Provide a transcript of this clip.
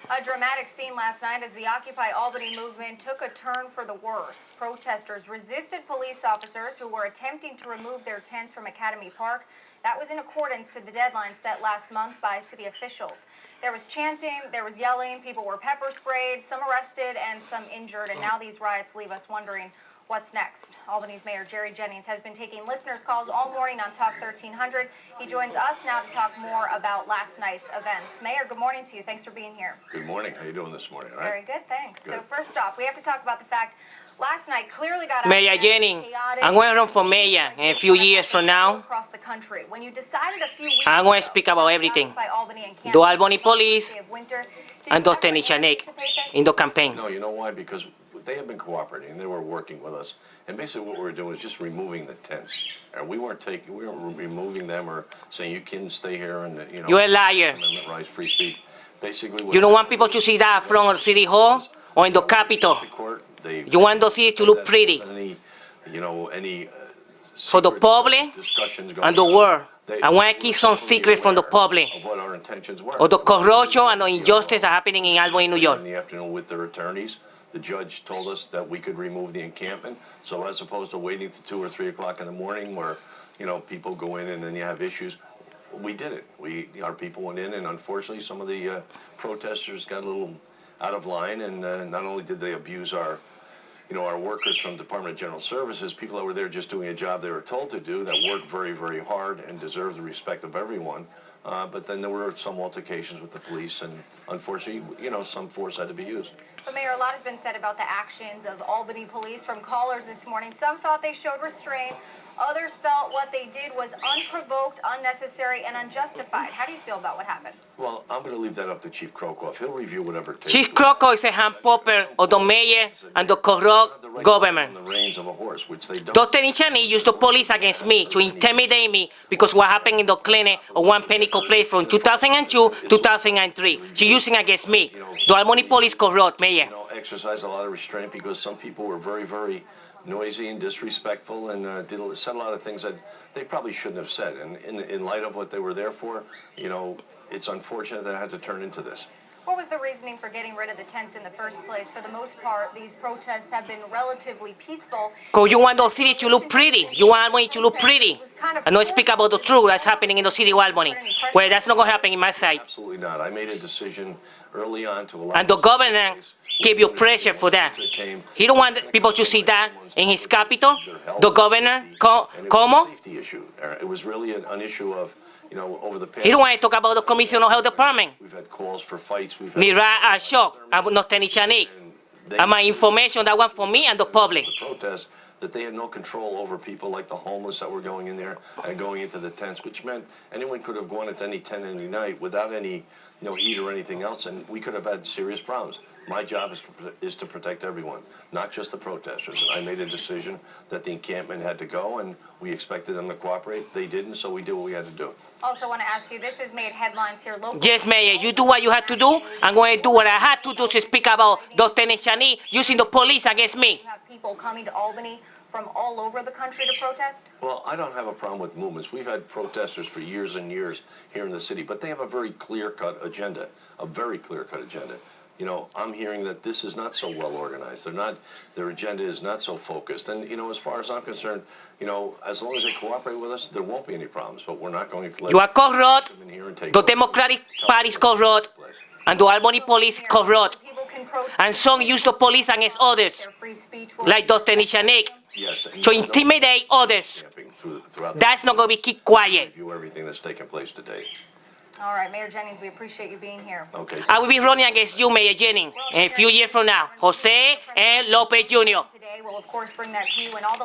A dramatic scene last night as the Occupy Albany movement took a turn for the worse. Protesters resisted police officers who were attempting to remove their tents from Academy Park. That was in accordance to the deadline set last month by city officials. There was chanting, there was yelling, people were pepper sprayed, some arrested and some injured, and now these riots leave us wondering what's next. Albany's Mayor Jennings has been taking listeners' calls all morning on Talk 1300. He joins us now to talk more about last night's events. Mayor, good morning to you. Thanks for being here. Good morning. How you doing this morning? All right? Very good, thanks. Good. So first off, we have to talk about the fact last night clearly got Mayor Jennings, I'm going to run for mayor in a few years from now. Across the country. When you decided a few weeks I'm going to speak about everything. The Albany police and Dr. NEESHA in the campaign. No, you know why? Because they have been cooperating. They were working with us, and basically what we were doing is just removing the tents. And we weren't removing them or saying you can stay here and You're a liar. Amendment rights, free speech. Basically, you don't want people to see that from City Hall or in the Capitol. You want those cities to look pretty for the public and the world. I want to keep some secret from the public what our intentions were. of the corruption and the injustice happening in Albany, New York. In the afternoon with their attorneys, the judge told us that we could remove the encampment. So as opposed to waiting to 2 or 3 o'clock in the morning where, people go in and then you have issues, we did it. Our people went in, and unfortunately some of the protesters got a little out of line, and not only did they abuse our workers from Department of General Services, people that were there just doing a job they were told to do, that worked very, very hard and deserved the respect of everyone. But then there were some altercations with the police, and unfortunately, some force had to be used. But Mayor, a lot has been said about the actions of Albany police from callers this morning. Some thought they showed restraint. Others felt what they did was unprovoked, unnecessary, and unjustified. How do you feel about what happened? Well, I'm going to leave that up to Chief Krokoff. He'll review whatever it takes. Chief Krokoff is a hand popper of the mayor and the corrupt government. The reins of a horse, which they don't. Dr. NEESHA used the police against me to intimidate me because what happened in the clinic of one PINNACLE place from 2002 2003. She using against me. The Albany police corrupt, Mayor. Exercise a lot of restraint because some people were very, very noisy and disrespectful and said a lot of things that they probably shouldn't have said. And in light of what they were there for, it's unfortunate that it had to turn into this. What was the reasoning for getting rid of the tents in the first place? For the most part, these protests have been relatively peaceful. Because you want the city to look pretty. You want Albany to look pretty. And not speak about the truth that's happening in the city of Albany. Well, that's not going to happen in my side. Absolutely not. I made a decision early on to allow... And the governor gave you pressure for that. He don't want people to see that in his capital. The governor, Como. Safety issue. It was really an issue of... over the past... He don't want to talk about the Commission of Health Department. We've had calls for fights. Me are shocked about Dr. NEESHA and my information that went for me and the public. The protests that they had no control over people like the homeless that were going in there and going into the tents, which meant anyone could have gone into any tent any night without any heat or anything else, and we could have had serious problems. My job is to protect everyone, not just the protesters. And I made a decision that the encampment had to go, and we expected them to cooperate. They didn't, so we did what we had to do. Also want to ask you, this has made headlines here locally. Yes, Mayor, you do what you had to do. I'm going to do what I had to do to speak about Dr. NEESHA using the police against me. You have people coming to Albany from all over the country to protest? Well, I don't have a problem with movements. We've had protesters for years and years here in the city, but they have a very clear-cut agenda, a very clear-cut agenda. I'm hearing that this is not so well organized. Their agenda is not so focused. And, as far as I'm concerned, as long as they cooperate with us, there won't be any problems. But we're not going to let you are corrupt. them in here and take the Democratic Party is corrupt. And the Albany police corrupt. And some use the police against others, like Dr. NEESHA, to intimidate others. That's not going to be keep quiet. Review everything that's taken place today. All right, Mayor Jennings, we appreciate you being here. Okay. I will be running against you, Mayor Jennings, in a few years from now. Jose and Lopez Jr. Today, we'll of course bring that to you and all the